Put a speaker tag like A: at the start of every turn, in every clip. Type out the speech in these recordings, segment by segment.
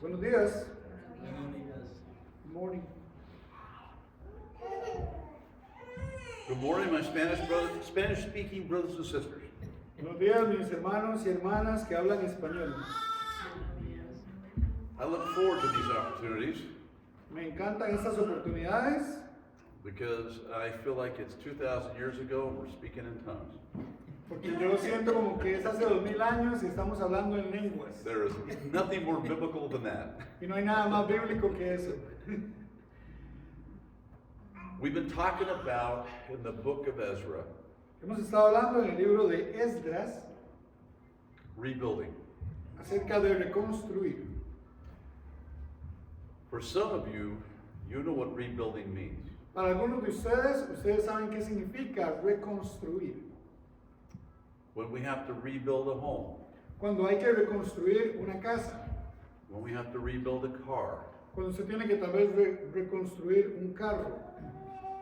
A: Buenos días. Good morning.
B: Good morning, my Spanish-speaking brothers and sisters.
A: Buenos días, mis hermanos y hermanas que hablan español.
B: I look forward to these opportunities
A: Me encantan estas oportunidades
B: because I feel like it's 2,000 years ago and we're speaking in tongues.
A: porque yo siento como que es hace 2000 años y estamos hablando en lenguas.
B: There is nothing more biblical than that.
A: Y no hay nada más bíblico que eso.
B: We've been talking about in the book of Ezra,
A: Hemos estado hablando en el libro de Esdras
B: rebuilding.
A: acerca de reconstruir.
B: For some of you, you know what rebuilding means.
A: Para algunos de ustedes saben qué significa reconstruir.
B: When we have to rebuild a home,
A: Cuando hay que reconstruir una casa,
B: when we have to rebuild a car,
A: cuando se tiene que tal vez reconstruir un carro,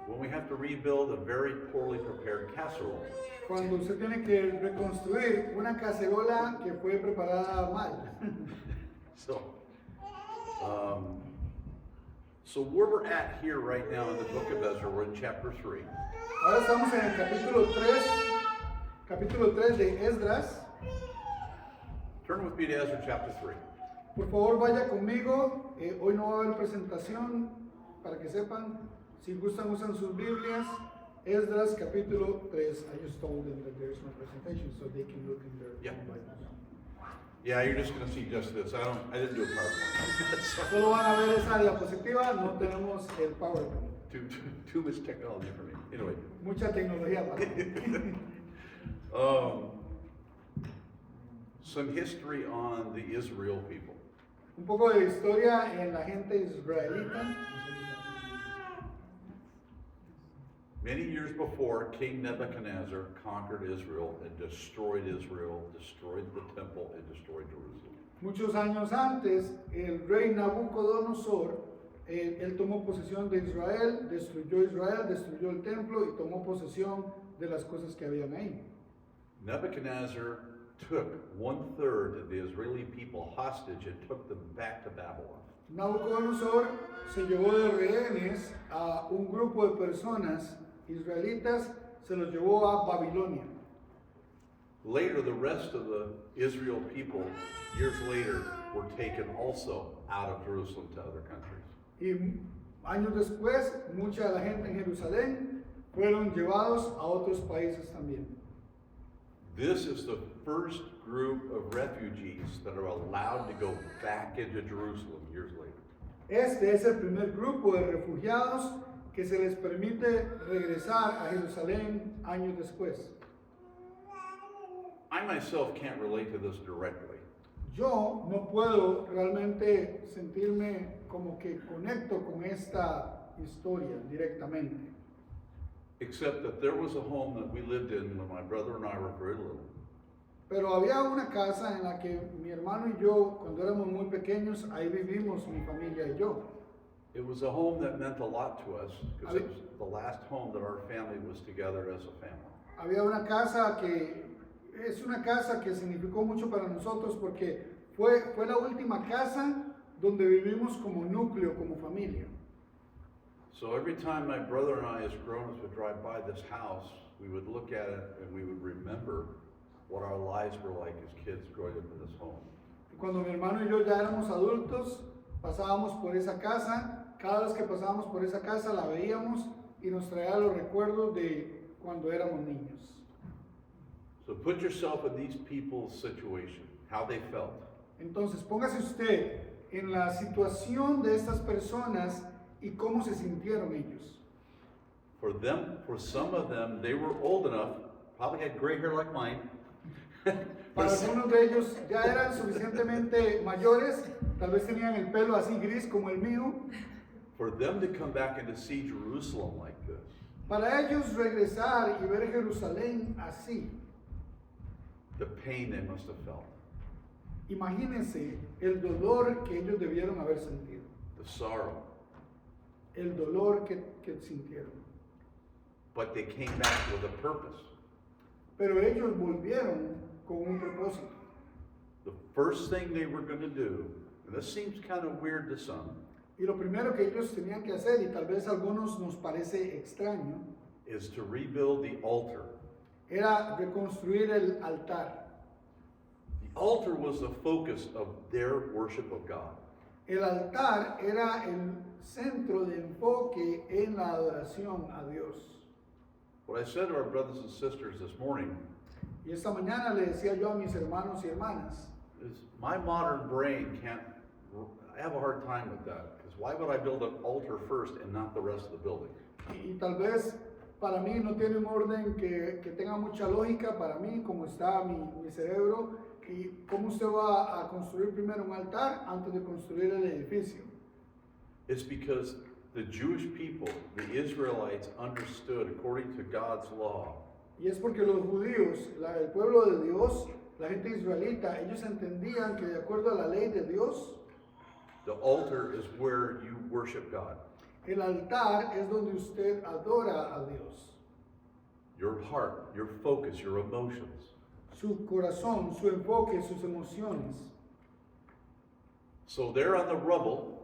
B: when we have to rebuild a very poorly prepared casserole.
A: cuando se tiene que reconstruir una cacerola que fue preparada mal.
B: So where we're at here right now in the book of Ezra, we're in chapter 3.
A: Ahora estamos en el capítulo 3 de Esdras.
B: Turn with me to Ezra chapter 3.
A: Por favor, vaya conmigo. Hoy no va a haber presentación, para que sepan. Si gustan, usan sus Biblias. Esdras capítulo 3. I just told them that there's no presentation, so they can look in their
B: Yeah.
A: Bibles.
B: Yeah, you're just going to see just this. I didn't do a PowerPoint.
A: Solo van a ver esa diapositiva, no tenemos el PowerPoint.
B: Too much technology for me. Anyway,
A: Mucha tecnología para mí.
B: some history on the Israel people.
A: Un poco de historia en la gente israelita.
B: Many years before, King Nebuchadnezzar conquered Israel and destroyed Israel, destroyed the temple, and destroyed Jerusalem.
A: Muchos años antes, el rey Nabucodonosor, él tomó posesión de Israel, destruyó el templo y tomó posesión de las cosas que habían ahí.
B: Nebuchadnezzar took 1/3 of the Israeli people hostage and took them back to Babylon.
A: Nabucodonosor se llevó de rehenes a un grupo de personas israelitas, se los llevó a Babilonia.
B: Later, the rest of the Israel people, years later, were taken also out of Jerusalem to other countries.
A: Y años después, mucha de la gente en Jerusalén fueron llevados a otros países también.
B: This is the first group of refugees that are allowed to go back into Jerusalem years later.
A: Este es el primer grupo de refugiados que se les permite regresar a Jerusalén años después.
B: I myself can't relate to this directly,
A: Yo no puedo realmente sentirme como que conecto con esta historia directamente.
B: except that there was a home that we lived in when my brother and I were very little.
A: Pero había una casa en la que mi hermano y yo, cuando éramos muy pequeños, ahí vivimos mi familia y yo.
B: It was a home that meant a lot to us because it was the last home that our family was together as a family.
A: Había una casa que es una casa que significó mucho para nosotros porque fue la última casa donde vivimos como núcleo, como familia.
B: So every time my brother and I as grown-ups would drive by this house, we would look at it and we would remember what our lives were like as kids growing up in this home.
A: Cuando mi hermano y yo ya éramos adultos, pasábamos por esa casa. Cada vez que pasábamos por esa casa la veíamos y nos traía los recuerdos de cuando éramos niños.
B: So put yourself in these people's situation, how they felt.
A: Entonces, póngase usted en la situación de estas personas y cómo se sintieron ellos.
B: For some of them, they were old enough, probably had gray hair like mine.
A: Para algunos de ellos ya eran suficientemente mayores, tal vez tenían el pelo así gris como el mío.
B: For them to come back and to see Jerusalem like this,
A: Para ellos regresar y ver Jerusalén así.
B: the pain they must have felt,
A: Imagínense el dolor que ellos debieron haber sentido.
B: the sorrow.
A: El dolor que sintieron.
B: But they came back with a purpose.
A: Pero ellos volvieron con un propósito.
B: The first thing they were going to do And this seems kind of weird to some,
A: Y lo primero que ellos tenían que hacer, y tal vez a algunos nos parece extraño,
B: is to rebuild the altar.
A: era reconstruir el altar.
B: The altar was the focus of their worship of God.
A: El altar era el centro de enfoque en la adoración a Dios.
B: What I said to our brothers and sisters this morning
A: Y esta mañana le decía yo a mis hermanos y hermanas,
B: is my modern brain can't, I have a hard time with that. Because why would I build an altar first and not the rest of the building?
A: y tal vez para mí no tiene un orden que tenga mucha lógica para mí, como está mi cerebro, y cómo usted va a construir primero un altar antes de construir el edificio.
B: It's because the Jewish people, the Israelites, understood according to God's law
A: Y es porque los judíos, el pueblo de Dios, la gente israelita, ellos entendían que de acuerdo a la ley de Dios,
B: the altar is where you worship God.
A: el altar es donde usted adora a Dios.
B: Your heart, your focus, your emotions.
A: Su corazón, su enfoque, sus emociones.
B: So they're on the rubble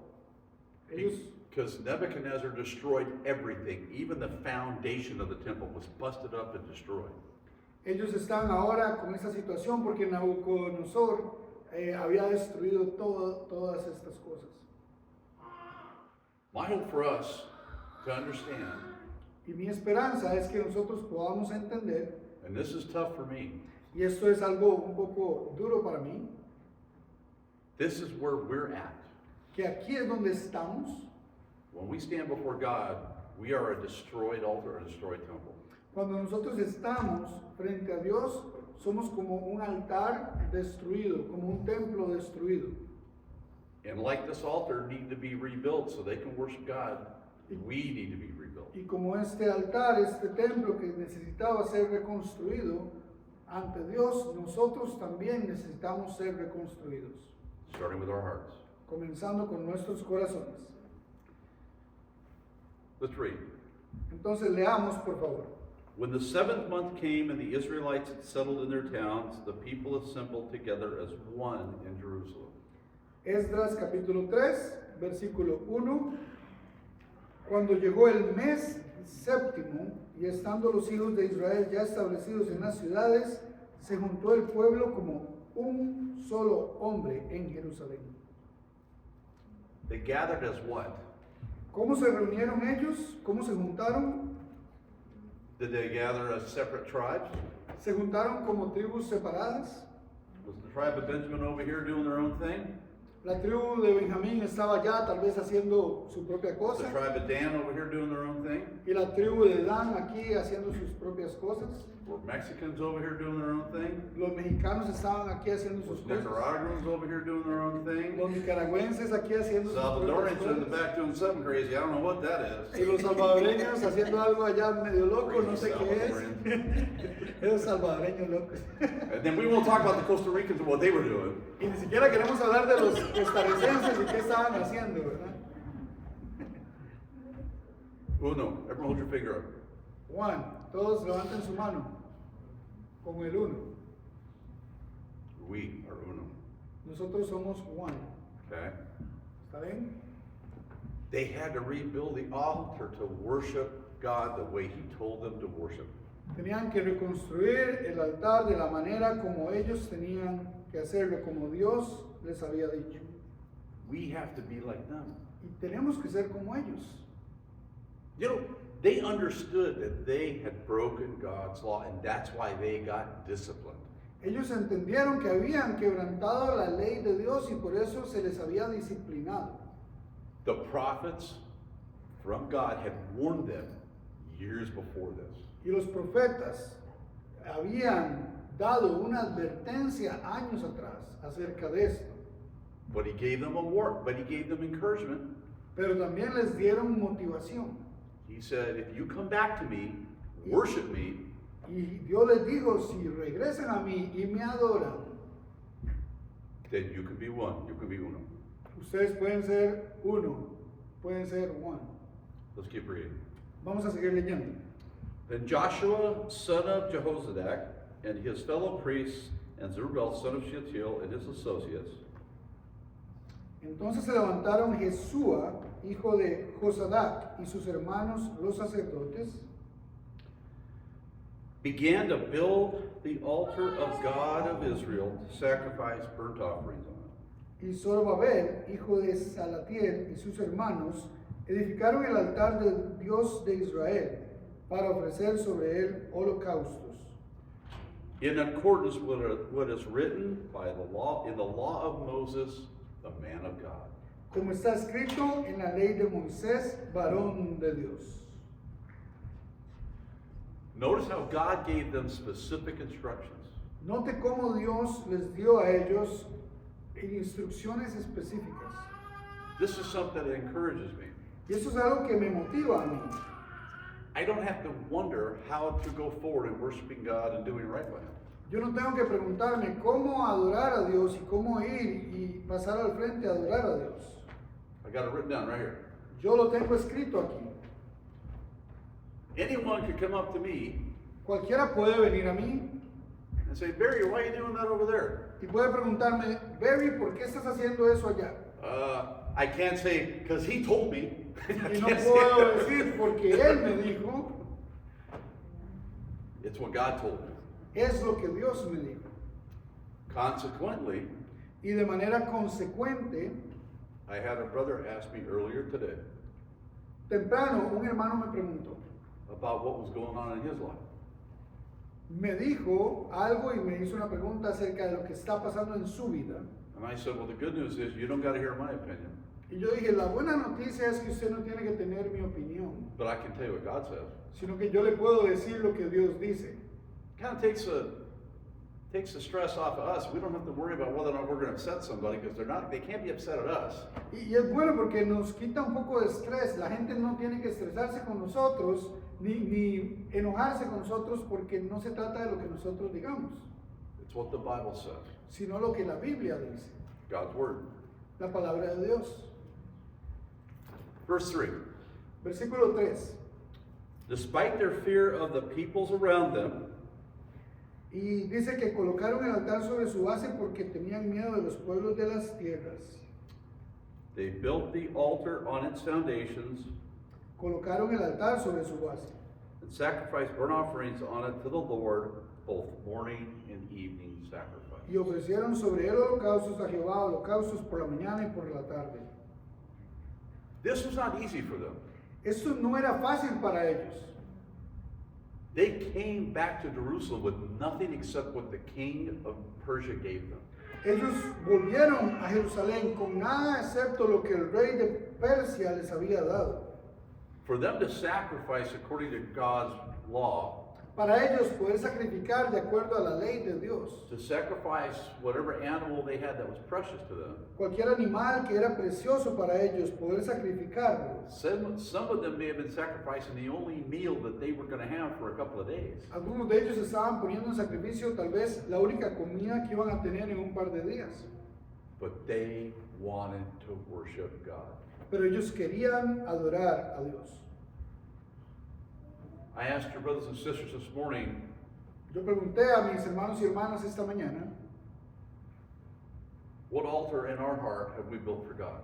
A: Ellos,
B: because Nebuchadnezzar destroyed everything. Even the foundation of the temple was busted up and destroyed.
A: ellos están ahora con esta situación porque Nabucodonosor había destruido todas estas cosas.
B: My hope for us to understand,
A: Y mi esperanza es que nosotros podamos entender,
B: and this is tough for me,
A: y esto es algo un poco duro para mí,
B: this is where we're at.
A: que aquí es donde estamos.
B: When we stand before God, we are a destroyed altar, a destroyed temple.
A: Cuando nosotros estamos frente a Dios, somos como un altar destruido, como un templo destruido.
B: And like this altar need to be rebuilt so they can worship God, we need to be rebuilt.
A: Y como este altar, este templo que necesitaba ser reconstruido ante Dios, nosotros también necesitamos ser reconstruidos,
B: Starting with our hearts.
A: comenzando con nuestros corazones.
B: Let's read.
A: Entonces leamos, por favor.
B: When the 7th month came and the Israelites had settled in their towns, the people assembled together as one in Jerusalem.
A: Esdras capítulo 3, versículo 1. Cuando llegó el mes séptimo y estando los hijos de Israel ya establecidos en las ciudades, se juntó el pueblo como un solo hombre en Jerusalén.
B: They gathered as what?
A: ¿Cómo se reunieron ellos? ¿Cómo se juntaron?
B: Did they gather as separate tribes?
A: ¿Se juntaron como tribus separadas?
B: Was the tribe of Benjamin over here doing their own thing?
A: La tribu de Benjamín estaba ya tal vez haciendo su propia
B: Was the
A: cosa.
B: tribe of Dan over here doing their own thing?
A: Y la tribu de Dan aquí haciendo sus propias cosas.
B: Were Mexicans over here doing their own thing?
A: Los mexicanos estaban aquí haciendo
B: Was
A: sus cosas.
B: Nicaraguans over here doing their own thing?
A: Los nicaragüenses aquí haciendo sus propias
B: Salvadorians are in the
A: cosas.
B: back doing something crazy. I don't know what that is.
A: Y los salvadoreños haciendo algo allá medio loco, no sé qué es. Esos salvadoreños locos.
B: And then we won't talk about the Costa Ricans and what they were doing.
A: Y ni siquiera queremos hablar de los costarricenses y qué estaban haciendo, ¿verdad?
B: Uno, everyone hold your finger up.
A: Juan, todos levanten su mano con el uno.
B: We are uno.
A: Nosotros somos Juan.
B: Okay?
A: ¿Está bien?
B: They had to rebuild the altar to worship God the way He told them to worship.
A: Tenían que reconstruir el altar de la manera como ellos tenían que hacerlo, como Dios les había dicho.
B: We have to be like them.
A: Y tenemos que ser como ellos.
B: You know, they understood that they had broken God's law, and that's why they got disciplined.
A: Ellos entendieron que habían quebrantado la ley de Dios y por eso se les había disciplinado.
B: The prophets from God had warned them years before this.
A: Y los profetas habían dado una advertencia años atrás acerca de esto.
B: But He gave them a warning, but He gave them encouragement.
A: Pero también les dieron motivación.
B: He said, if you come back to me, worship me,
A: Y Dios les dijo, si regresan a mí y me adoran,
B: then you can be one. You can be uno.
A: ustedes pueden ser uno, pueden ser one.
B: Let's keep reading.
A: Vamos a seguir leyendo.
B: Then Joshua, son of Jehozadak, and his fellow priests, and Zerubbabel, son of Shealtiel, and his associates,
A: Entonces se levantaron Jesúa, hijo de Josadac, y sus hermanos los sacerdotes,
B: began to build the altar of God of Israel to sacrifice burnt offerings on it.
A: y Zorobabel, hijo de Salatiel, y sus hermanos edificaron el altar del Dios de Israel para ofrecer sobre él holocaustos,
B: In accordance with what is written by the law, in the law of Moses, the man of God.
A: como está escrito en la ley de Moisés, varón de Dios.
B: Notice how God gave them specific instructions.
A: Note cómo Dios les dio a ellos instrucciones específicas.
B: This is something that encourages me.
A: Y eso es algo que me motiva a mí.
B: I don't have to wonder how to go forward in worshiping God and doing right by Him.
A: Yo no tengo que preguntarme cómo adorar a Dios y cómo ir y pasar al frente a adorar a Dios.
B: I got it written down right here.
A: Yo lo tengo escrito aquí.
B: Anyone could come up to me
A: Cualquiera puede venir a mí
B: and say, Barry, why are you doing that over there?
A: y puede preguntarme, Barry, ¿por qué estás haciendo eso allá?
B: I can't say, because he told me. I
A: Y no
B: can't say
A: puedo
B: that.
A: decir porque Él me dijo,
B: It's what God told me.
A: es lo que Dios me dijo.
B: Consequently,
A: Y de manera consecuente,
B: I had a brother ask me earlier today
A: temprano un hermano me preguntó,
B: about what was going on in his life.
A: me dijo algo y me hizo una pregunta acerca de lo que está pasando en su vida.
B: And I said, well, the good news is you don't got to hear my opinion,
A: Y yo dije, la buena noticia es que usted no tiene que tener mi opinión,
B: but I can tell you what God says.
A: sino que yo le puedo decir lo que Dios dice.
B: Kind of takes the stress off of us. We don't have to worry about whether or not we're going to upset somebody because they can't be upset at us.
A: Y es bueno porque nos quita un poco de estrés. La gente no tiene que estresarse con nosotros, ni enojarse con nosotros porque no se trata de lo que nosotros digamos,
B: It's what the Bible says,
A: sino lo que la Biblia dice,
B: God's Word.
A: la palabra de Dios.
B: Verse 3.
A: Versículo 3.
B: Despite their fear of the peoples around them,
A: Y dice que colocaron el altar sobre su base porque tenían miedo de los pueblos de las tierras.
B: they built the altar on its foundations
A: Colocaron el altar sobre su base
B: and sacrificed burnt offerings on it to the Lord, both morning and evening sacrifice.
A: y ofrecieron sobre él holocaustos a Jehová, holocaustos por la mañana y por la tarde.
B: This was not easy for them.
A: Esto no era fácil para ellos.
B: They came back to Jerusalem with nothing except what the king of Persia gave them.
A: Ellos volvieron a Jerusalén con nada excepto lo que el rey de Persia les había dado.
B: For them to sacrifice according to God's law,
A: Para ellos poder sacrificar de acuerdo a la ley de Dios.
B: to sacrifice whatever animal they had that was precious to them,
A: Cualquier animal que era precioso para ellos, poder sacrificarlo.
B: some of them may have been sacrificing the only meal that they were going to have for a couple of days.
A: Algunos de ellos estaban poniendo en sacrificio tal vez la única comida que iban a tener en un par de días.
B: But they wanted to worship God.
A: Pero ellos querían adorar a Dios.
B: I asked your brothers and sisters this morning,
A: Yo pregunté a mis hermanos y hermanas esta mañana,
B: what altar in our heart have we built for God?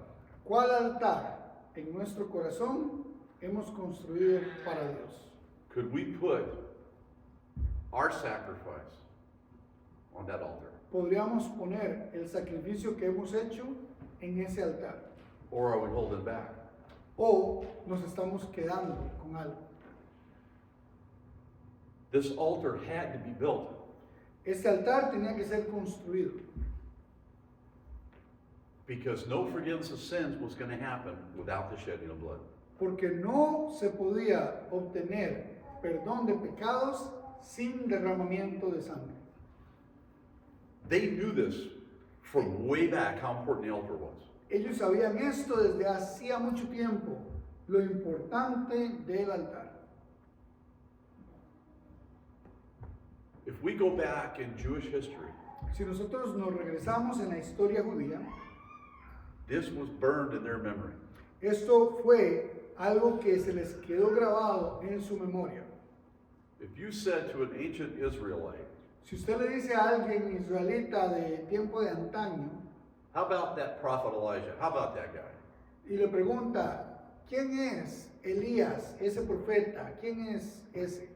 A: ¿cuál altar en nuestro corazón hemos construido para Dios?
B: Could we put our sacrifice on that altar?
A: ¿Podríamos poner el sacrificio que hemos hecho en ese altar?
B: Or are we holding back?
A: ¿O nos estamos quedando con algo?
B: This altar had to be built.
A: Este altar tenía que ser construido,
B: Because no forgiveness of sins was going to happen without the shedding of blood.
A: porque no se podía obtener perdón de pecados sin derramamiento de sangre.
B: They knew this from way back how important the altar was.
A: Ellos sabían esto desde hacía mucho tiempo, lo importante del altar.
B: If we go back in Jewish history,
A: Si nosotros nos regresamos en la historia judía,
B: this was burned in their memory.
A: esto fue algo que se les quedó grabado en su memoria.
B: If you said to an ancient Israelite,
A: Si usted le dice a alguien israelita de tiempo de antaño,
B: how about that prophet Elijah? How about that guy?
A: Y le pregunta, ¿quién es Elías, ese profeta? ¿Quién es ese?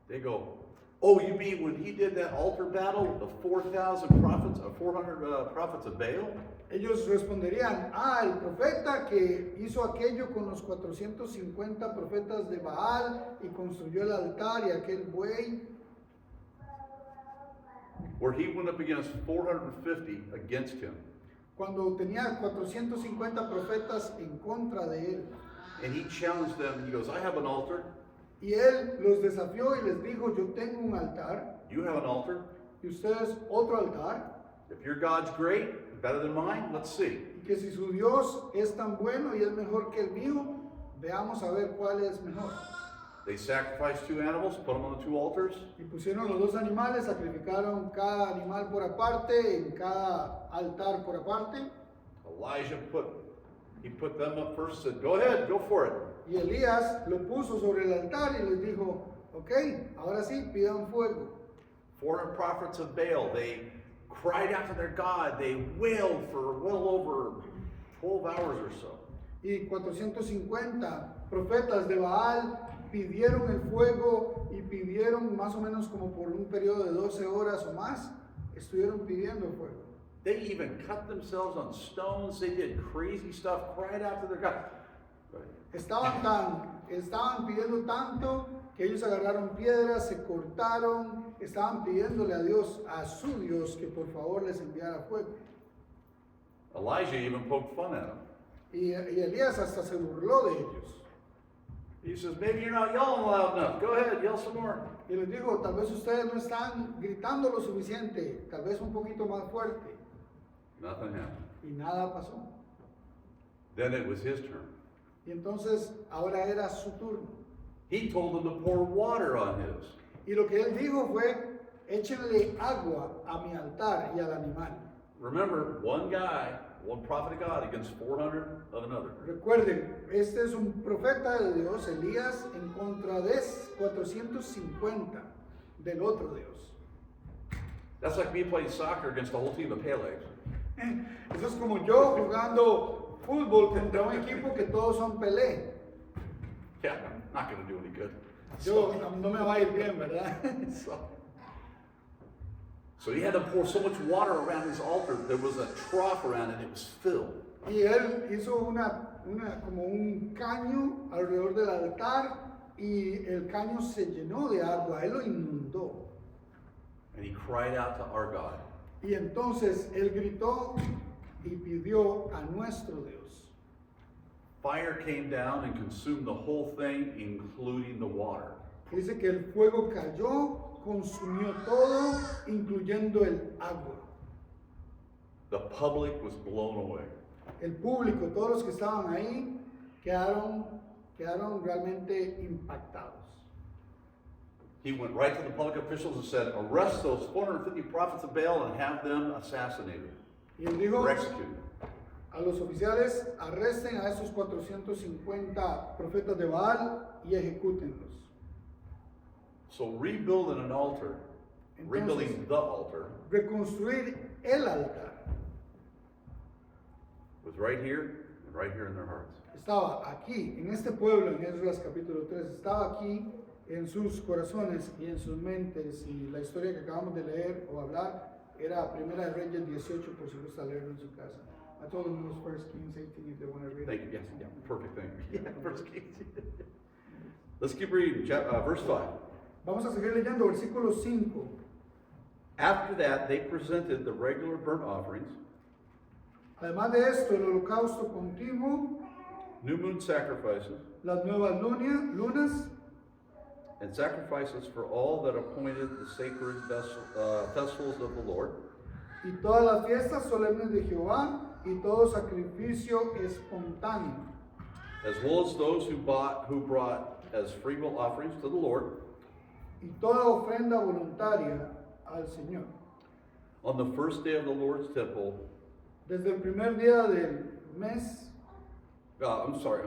B: They go, oh, you mean when he did that altar battle with the 4,000 prophets, 400 prophets of Baal?
A: Ellos responderían, el profeta que hizo aquello con los 450 profetas de Baal y construyó el altar y aquel buey,
B: Where he went up against 450 against him.
A: cuando tenía 450 profetas en contra de él.
B: And he challenged them. He goes, I have an altar.
A: Y él los desafió y les dijo, yo tengo un altar
B: You have an altar.
A: y ustedes otro altar,
B: If your God's great, better than mine, let's see.
A: y que si su Dios es tan bueno y es mejor que el mío, veamos a ver cuál es mejor.
B: They sacrificed 2 animals, put them on the 2 altars.
A: Y pusieron los dos animales, sacrificaron cada animal por aparte, en cada altar por aparte.
B: Elijah put them up first, said, go ahead, go for it.
A: Y Elías lo puso sobre el altar y les dijo, ok, ahora sí, pidan fuego.
B: 400 prophets of Baal, they cried out to their God. They wailed for well over 12 hours or so.
A: Y 450 profetas de Baal pidieron el fuego y pidieron más o menos como por un periodo de 12 horas o más, estuvieron pidiendo fuego.
B: They even cut themselves on stones. They did crazy stuff, cried out to their God.
A: Estaban pidiendo tanto que ellos agarraron piedras, se cortaron, estaban pidiéndole a Dios, a su Dios, que por favor les enviara fuego.
B: Elijah even poked fun at them.
A: Y Elías hasta se burló de ellos.
B: He says, maybe you're not yelling loud enough. Go ahead, yell some more.
A: Y les dijo, tal vez ustedes no están gritando lo suficiente, tal vez un poquito más fuerte.
B: Nothing happened.
A: Y nada pasó.
B: Then it was his turn.
A: Y entonces ahora era su turno.
B: He told them to pour water on his.
A: Y lo que él dijo fue, échenle agua a mi altar y al animal.
B: Remember, one guy, one prophet of God against 400 of another.
A: Recuerden, este es un profeta de Dios, Elías, en contra de 450 del otro Dios.
B: That's like me playing soccer against a whole team of Pelés.
A: Eso es como yo jugando fútbol contra un equipo que todos son Pelé.
B: Yeah, I'm not going to do any good.
A: Yo no me va a ir bien, ¿verdad?
B: So he had to pour so much water around his altar. There was a trough around it. It was filled.
A: Y él hizo como un caño alrededor del altar y el caño se llenó de agua, él lo inundó.
B: And he cried out to our God.
A: Y entonces él gritó y pidió a nuestro Dios.
B: Fire came down and consumed the whole thing, including the water.
A: Dice que el fuego cayó, consumió todo, incluyendo el agua.
B: The public was blown away.
A: El público, todos los que estaban ahí, quedaron realmente impactados.
B: He went right to the public officials and said, arrest those 450 prophets of Baal and have them assassinated
A: Y él dijo
B: or executed.
A: a los oficiales, arresten a esos 450 profetas de Baal y ejecútenlos.
B: So rebuilding an altar, rebuilding the altar,
A: Reconstruir el altar
B: was right here and right here in their hearts.
A: estaba aquí, en este pueblo, en Esdras capítulo 3, estaba aquí en sus corazones y en sus mentes. Y la historia que acabamos de leer o hablar era Primera de Reyes 18, por si gusta leerlo en su casa. I told them it was 1 Kings 18 if they want to read
B: Thank
A: it.
B: you. Yes, yeah, perfect. Thank you. Yeah, verse 8. Let's keep reading. Verse 5.
A: Vamos a seguir leyendo versículo 5.
B: After that, they presented the regular burnt offerings,
A: Además de esto, el holocausto continuo,
B: new moon sacrifices,
A: las nuevas lunas
B: and sacrifices for all that appointed the sacred festivals of the Lord,
A: y todas las fiestas solemnes de Jehová y todo sacrificio espontáneo,
B: as well as those who brought as free will offerings to the Lord
A: y toda ofrenda voluntaria al Señor.
B: on the first day of the Lord's temple.
A: Desde el primer día del mes,
B: I'm sorry.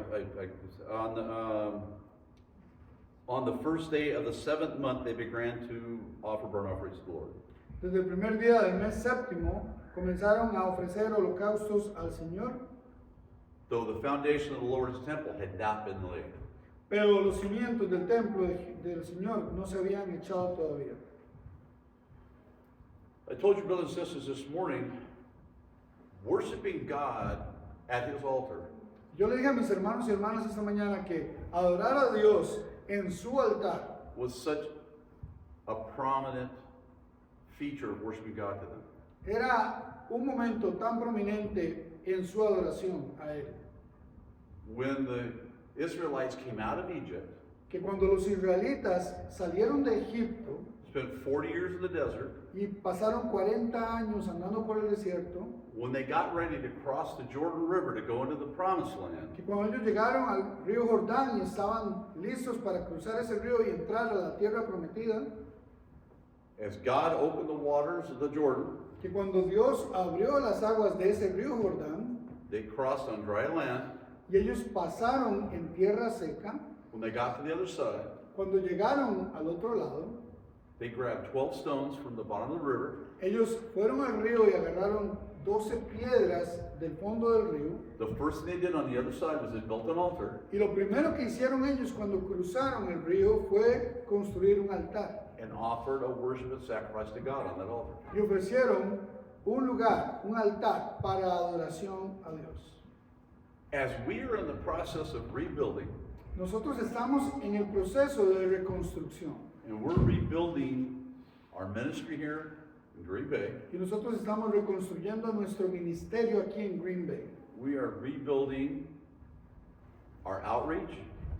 B: On the first day of the 7th month, they began to offer burnt offerings to the Lord.
A: desde el primer día del mes séptimo, comenzaron a ofrecer holocaustos al Señor,
B: though the foundation of the Lord's temple had not been laid.
A: pero los cimientos del templo del Señor no se habían echado todavía.
B: I told you, brothers and sisters, this morning, worshiping God at His altar
A: Yo le dije a mis hermanos y hermanas esta mañana que adorar a Dios en su altar
B: was such a prominent feature of worshiping God to them.
A: era un momento tan prominente en su adoración a Él,
B: When the Israelites came out of Egypt,
A: que cuando los israelitas salieron de Egipto
B: spent 40 years in the desert,
A: y pasaron 40 años andando por el desierto,
B: when they got ready to cross the Jordan River to go into the Promised Land,
A: que cuando ellos llegaron al río Jordán y estaban listos para cruzar ese río y entrar a la tierra prometida,
B: as God opened the waters of the Jordan,
A: que cuando Dios abrió las aguas de ese río Jordán
B: they crossed on dry land.
A: y ellos pasaron en tierra seca,
B: When they got to the other side,
A: cuando llegaron al otro lado,
B: they grabbed 12 stones from the bottom of the river.
A: ellos fueron al río y agarraron 12 piedras del fondo del río.
B: The first thing they did on the other side was they built an altar
A: Y lo primero que hicieron ellos cuando cruzaron el río fue construir un altar.
B: and offered a worship and sacrifice to God on that altar.
A: Y ofrecieron un lugar, un altar para adoración a Dios.
B: As we are in the process of rebuilding,
A: Nosotros estamos en el proceso de reconstrucción.
B: and we're rebuilding our ministry here in Green Bay,
A: Y nosotros estamos reconstruyendo nuestro ministerio aquí en Green Bay.
B: we are rebuilding our outreach,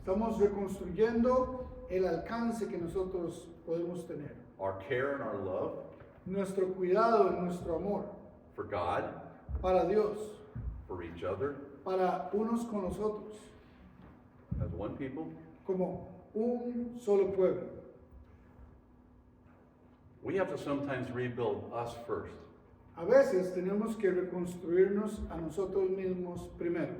A: Estamos reconstruyendo el alcance que nosotros podemos tener.
B: our care and our love
A: Nuestro cuidado y nuestro amor
B: for God,
A: para Dios,
B: for each other,
A: para unos con los otros,
B: as one people.
A: como un solo pueblo.
B: We have to sometimes rebuild us first.
A: A veces tenemos que reconstruirnos a nosotros mismos primero.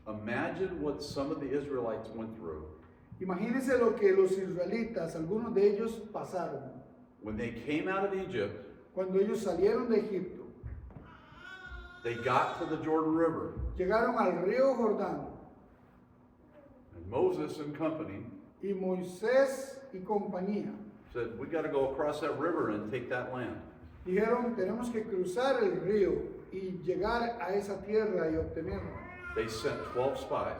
B: Imagine what some of the Israelites went through
A: Imagínense lo que los israelitas, algunos de ellos pasaron
B: when they came out of Egypt.
A: cuando ellos salieron de Egipto.
B: They got to the Jordan River,
A: Llegaron al río Jordán
B: and Moses and company
A: y Moisés y compañía
B: said, "We got to go across that river and take that land."
A: dijeron, tenemos que cruzar el río y llegar a esa tierra y obtenerla.
B: They sent 12 spies.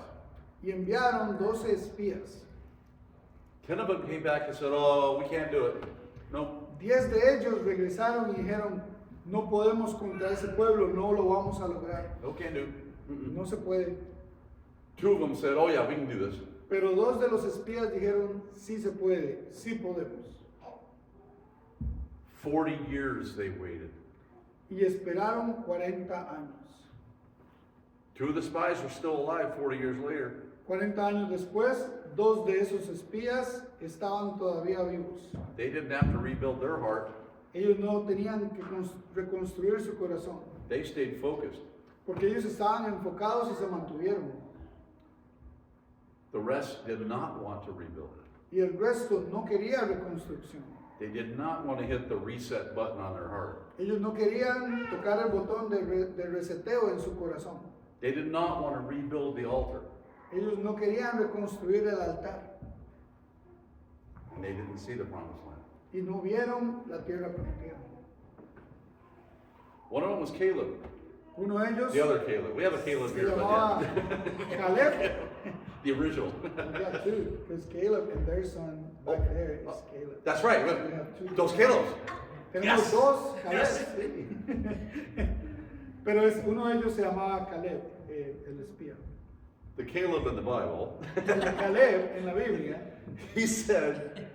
A: Y enviaron 12 espías.
B: 10 of them came back and said, "Oh, we can't do it. No."
A: 10 de ellos regresaron y dijeron, no podemos contra ese pueblo, no lo vamos a lograr,
B: No, can't do. Mm-mm.
A: no se puede.
B: 2 of them said, "Oh yeah, we can do this."
A: Pero 2 de los espías dijeron, sí se puede, sí podemos.
B: 40 years they waited.
A: Y esperaron 40 años.
B: 2 of the spies are still alive 40 years later.
A: 40 años después, 2 de esos espías estaban todavía vivos.
B: They didn't have to rebuild their heart.
A: Ellos no tenían que reconstruir su corazón,
B: They stayed focused.
A: porque ellos estaban enfocados y se mantuvieron.
B: The rest did not want to rebuild.
A: Y el resto no quería reconstrucción.
B: They did not want to hit the reset button on their heart.
A: Ellos no querían tocar el botón de reseteo en su corazón.
B: They did not want to rebuild the altar.
A: Ellos no querían reconstruir el altar.
B: And they didn't see the promised land.
A: Y no vieron la tierra prometida.
B: One of them was Caleb.
A: Uno de ellos
B: The other Caleb. We have a Caleb
A: se
B: here, but
A: llamaba
B: yeah.
A: Caleb.
B: The original.
A: We got 2, because Caleb and their son back there is Caleb.
B: That's right.
A: We have 2.
B: Those Calebs.
A: Tenemos
B: Yes.
A: 2 Caleb.
B: Yes.
A: Sí. Pero uno de ellos se llamaba Caleb, el espía.
B: The Caleb in the Bible.
A: El Caleb en la Biblia,
B: He said,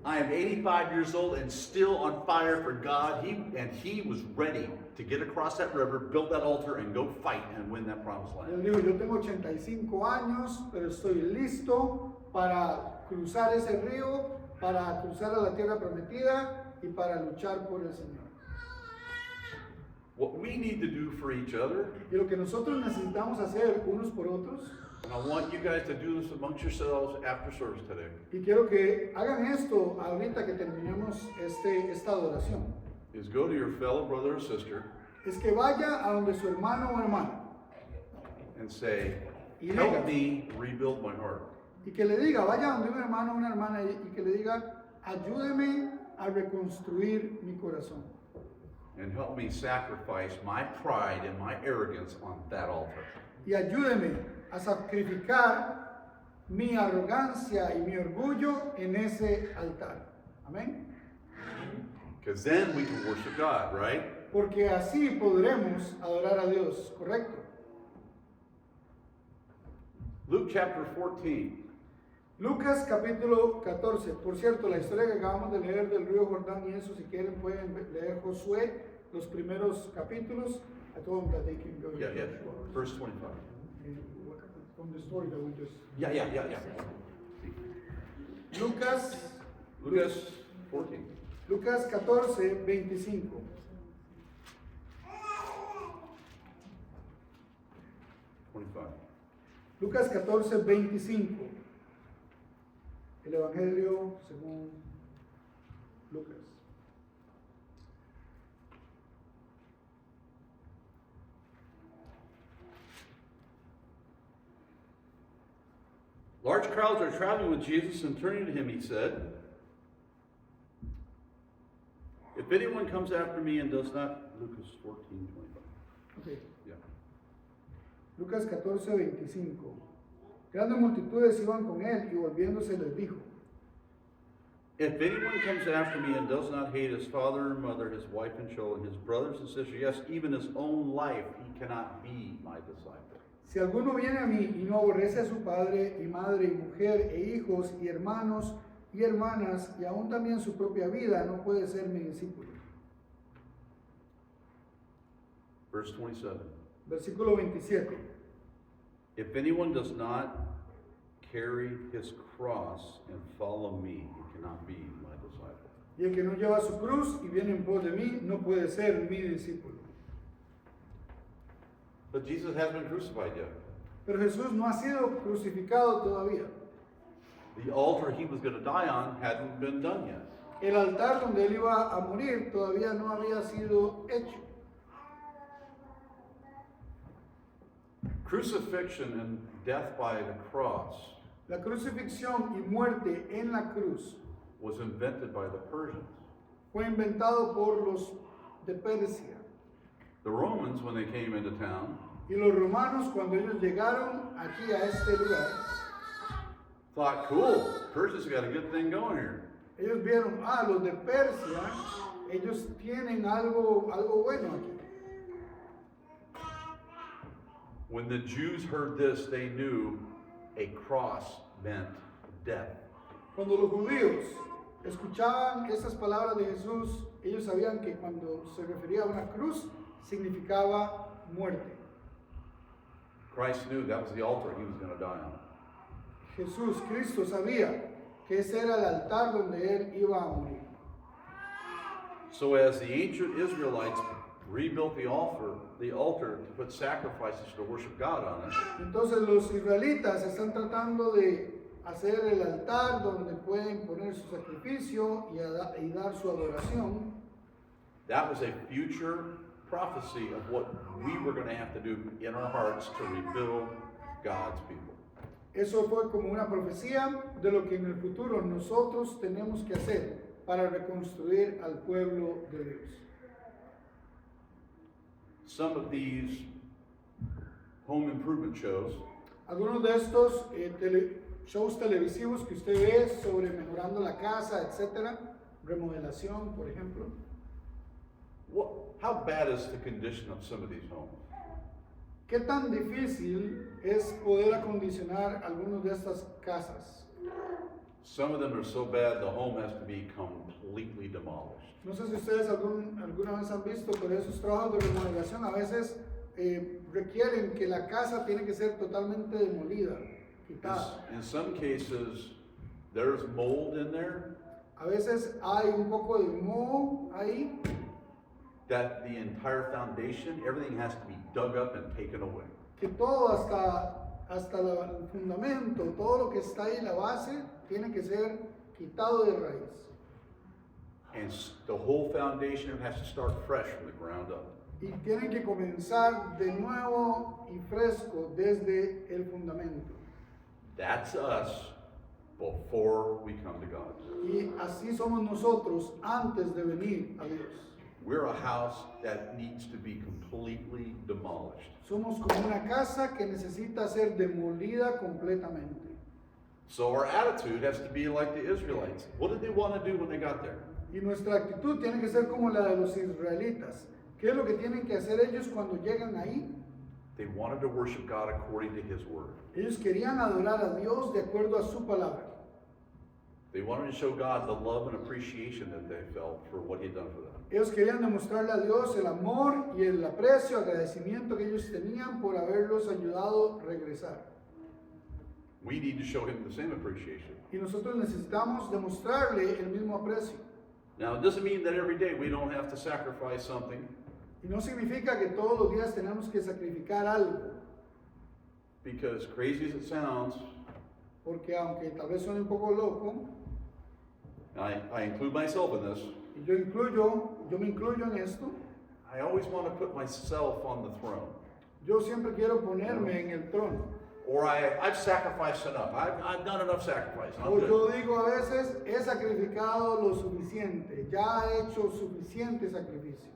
B: "I am 85 years old and still on fire for God." He was ready to get across that river, build that altar, and go fight and win that promised
A: él
B: land.
A: dijo, yo tengo 85 años, pero estoy listo para cruzar ese río, para cruzar a la tierra prometida y para luchar por el Señor.
B: What we need to do for each other,
A: Y lo que nosotros necesitamos hacer unos por otros,
B: and I want you guys to do this amongst yourselves after service today,
A: y quiero que hagan esto ahorita que terminemos esta adoración.
B: is go to your fellow brother or sister
A: es que vaya a donde su hermano o hermana
B: and say,
A: Y
B: help
A: diga.
B: me rebuild my heart.
A: y que le diga, vaya donde un hermano o una hermana y que le diga, ayúdeme a reconstruir mi corazón
B: And help me sacrifice my pride and my arrogance on that altar.
A: y ayúdeme a sacrificar mi arrogancia y mi orgullo en ese altar. Amén.
B: Because then we can worship God, right?
A: Porque así podremos adorar a Dios, ¿correcto?
B: Luke chapter 14.
A: Lucas capítulo 14. Por cierto, la historia que acabamos de leer del río Jordán y eso, si quieren pueden leer Josué, los primeros capítulos. I told them that they can go to
B: Yeah, yeah.
A: Joshua.
B: Verse 25.
A: From the story that we just...
B: Yeah.
A: Lucas,
B: Lucas 14.
A: Lucas 14, 25. Lucas 14, 25. El Evangelio según Lucas.
B: Large crowds are traveling with Jesus, and turning to him, he said, if anyone comes after me and does not, Lucas 14, 25.
A: Okay.
B: Yeah.
A: Lucas 14, 25. Grandes multitudes iban con él y volviéndose les dijo,
B: If anyone comes after me and does not hate his father and mother, his wife and children, his brothers and sisters, yes, even his own life, he cannot be my disciple.
A: si alguno viene a mí y no aborrece a su padre y madre y mujer e hijos y hermanos y hermanas y aún también su propia vida, no puede ser mi discípulo.
B: Verse 27.
A: Versículo 27.
B: If anyone does not carry his cross and follow me, he cannot be my disciple.
A: Y el que no lleva su cruz y viene en pos de mí, no puede ser mi discípulo.
B: But Jesus hasn't been crucified yet.
A: Pero Jesús no ha sido crucificado todavía.
B: The altar he was going to die on hadn't been done yet.
A: El altar donde él iba a morir todavía no había sido hecho.
B: Crucifixion and death by the cross
A: La crucifixión y muerte en la cruz
B: was invented by the Persians.
A: fue inventado por los de Persia.
B: The Romans, when they came into town,
A: Y los romanos, cuando ellos llegaron aquí a este lugar,
B: thought, cool, Persia's got a good thing going here.
A: ellos vieron, los de Persia, ellos tienen algo bueno aquí.
B: When the Jews heard this, they knew a cross meant death.
A: Cuando los judíos escuchaban esas palabras de Jesús, ellos sabían que cuando se refería a una cruz, significaba muerte.
B: Christ knew that was the altar he was going to die on.
A: Jesús, Cristo, sabía que ese era el altar donde él iba a morir.
B: So as the ancient Israelites rebuilt the altar to put sacrifices to worship God on it,
A: Entonces los israelitas están tratando de hacer el altar donde pueden poner su sacrificio y dar su adoración.
B: that was a future prophecy of what we were going to have to do in our hearts to rebuild God's people.
A: Eso fue como una profecía de lo que en el futuro nosotros tenemos que hacer para reconstruir al pueblo de Dios.
B: Some of these home improvement shows
A: Algunos de estos shows televisivos que usted ve sobre mejorando la casa, etcétera, remodelación, por ejemplo.
B: how bad is the condition of some of these homes?
A: ¿Qué tan difícil es poder acondicionar algunas de estas casas?
B: Some of them are so bad the home has to be completely demolished.
A: No sé si ustedes alguna vez han visto, pero esos trabajos de remodelación a veces requieren que la casa tiene que ser totalmente demolida, quitada.
B: In some cases, there's mold in there
A: A veces hay un poco de moho ahí,
B: that the entire foundation, everything has to be dug up and taken away.
A: que todo hasta el fundamento, todo lo que está ahí, la base, tiene que ser quitado de raíz.
B: And the whole foundation has to start fresh from the ground up.
A: Y tienen que comenzar de nuevo y fresco desde el fundamento.
B: That's us before we come to God.
A: Y así somos nosotros antes de venir a Dios.
B: We're a house that needs to be completely demolished.
A: Somos como una casa que necesita ser demolida completamente.
B: So our attitude has to be like the Israelites. What did they want to do when they got there?
A: Y nuestra actitud tiene que ser como la de los israelitas. ¿Qué es lo que tienen que hacer ellos cuando llegan ahí?
B: They wanted to worship God according to His Word.
A: Ellos querían adorar a Dios de acuerdo a su palabra.
B: They wanted to show God the love and appreciation that they felt for what He had done for them.
A: Ellos querían demostrarle a Dios el amor y el aprecio, agradecimiento que ellos tenían por haberlos ayudado a regresar.
B: We need to show Him the same appreciation.
A: Y nosotros necesitamos demostrarle el mismo aprecio.
B: Now, it doesn't mean that every day we don't have to sacrifice something,
A: Y no significa que todos los días tenemos que sacrificar algo,
B: because crazy as it sounds,
A: porque aunque tal vez suene un poco loco,
B: I include myself in this,
A: y yo me incluyo en esto,
B: I always want to put myself on the throne.
A: yo siempre quiero ponerme en el trono.
B: Or I've sacrificed enough. I've done enough sacrifice. I'm
A: O yo
B: good.
A: digo a veces, he sacrificado lo suficiente, ya he hecho suficiente sacrificio.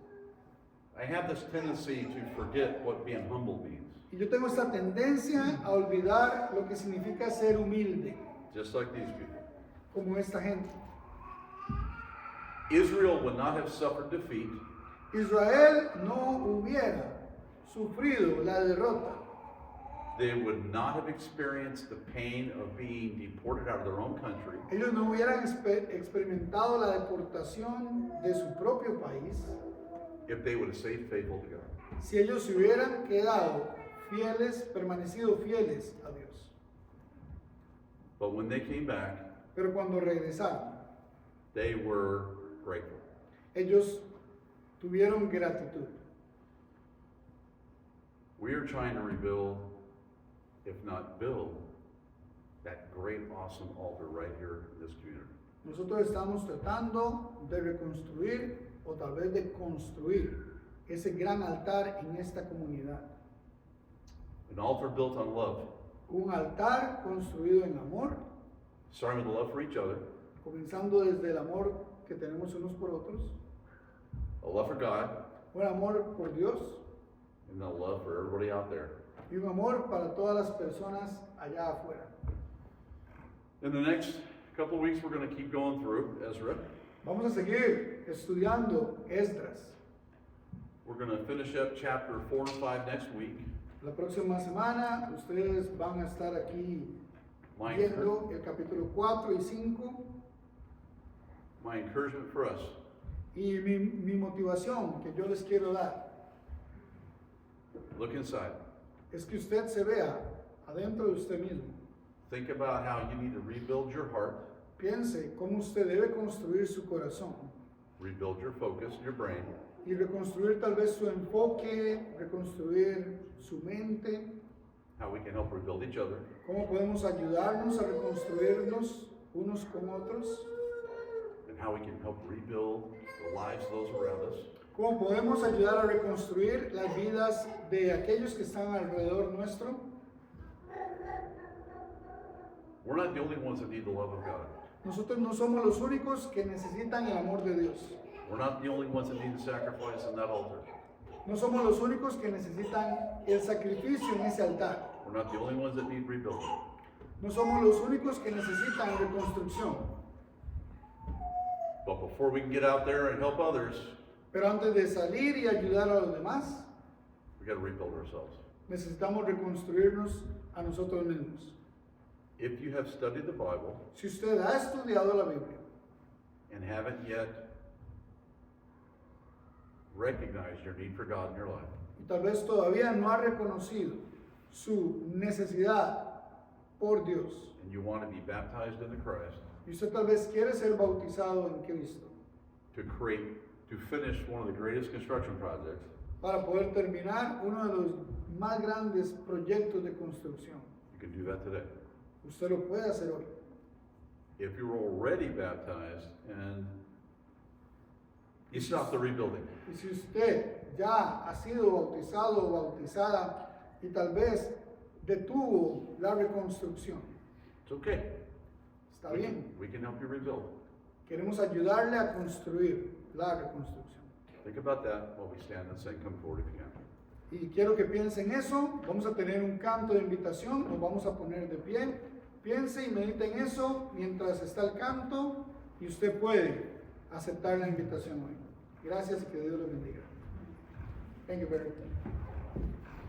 B: I have this tendency to forget what being humble means.
A: Y yo tengo esta tendencia a olvidar lo que significa ser humilde,
B: Just like these people.
A: como esta gente.
B: Israel would not have suffered defeat
A: Israel no hubiera sufrido la derrota.
B: They would not have experienced the pain of being deported out of their own country.
A: Ellos no hubieran experimentado la deportación de su propio país
B: If they would have stayed faithful to God.
A: si ellos se hubieran quedado fieles, permanecido fieles a Dios.
B: But when they came back,
A: Pero cuando regresaron,
B: they were grateful.
A: ellos tuvieron gratitud.
B: We are trying to rebuild, if not build, that great, awesome altar right here in this community.
A: Nosotros estamos tratando de reconstruir o tal vez de construir ese gran altar en esta comunidad.
B: An altar built on love,
A: Un altar construido en amor,
B: starting with the love for each other,
A: comenzando desde el amor que tenemos unos por otros,
B: a love for God,
A: un amor por Dios
B: and a love for everybody out there.
A: y un amor para todas las personas allá afuera.
B: In the next couple of weeks, we're going to keep going through Ezra.
A: Vamos a seguir estudiando Esdras.
B: We're going to finish up chapter 4 and 5 next week.
A: La próxima semana ustedes van a estar aquí
B: My,
A: viendo el capítulo 4 y 5.
B: my encouragement for us
A: Y mi motivación que yo les quiero dar
B: look inside.
A: es que usted se vea adentro de usted mismo.
B: Think about how you need to rebuild your heart,
A: Piense cómo usted debe construir su corazón
B: rebuild your focus, your brain,
A: y reconstruir tal vez su enfoque, reconstruir su mente,
B: how we can help rebuild each other,
A: cómo podemos ayudarnos a reconstruirnos unos con otros,
B: and how we can help rebuild the lives of those around us.
A: cómo podemos ayudar a reconstruir las vidas de aquellos que están alrededor nuestro.
B: We're not the only ones that need the love of God.
A: Nosotros no somos los únicos que necesitan el amor de Dios.
B: We're not the only ones that need the sacrifice on that altar.
A: No somos los únicos que necesitan el sacrificio en ese altar.
B: We're not the only ones that need rebuilding.
A: No somos los únicos que necesitan reconstrucción.
B: But before we can get out there and help others,
A: Pero antes de salir y ayudar a los demás,
B: we got to rebuild ourselves.
A: necesitamos reconstruirnos a nosotros mismos.
B: If you have studied the Bible
A: Si usted ha estudiado la Biblia
B: and haven't yet recognized your need for God in your life,
A: y tal vez todavía no ha reconocido su necesidad por Dios,
B: and you want to be baptized into Christ,
A: y usted tal vez quiere ser bautizado en Cristo
B: to finish one of the greatest construction projects,
A: para poder terminar uno de los más grandes proyectos de construcción,
B: you can do that today.
A: usted lo puede hacer hoy.
B: If you're already baptized and You stop the rebuilding.
A: Y si usted ya ha sido bautizado o bautizada y tal vez detuvo la reconstrucción,
B: It's okay.
A: está bien.
B: We can help you rebuild.
A: Queremos ayudarle a construir la reconstrucción.
B: Think about that while we stand and sing. Come forward if you can.
A: Y quiero que piensen eso. Vamos a tener un canto de invitación. Nos vamos a poner de pie. Piense y medite en eso mientras está el canto y usted puede aceptar la invitación hoy. Gracias y que Dios lo bendiga. Thank you very much.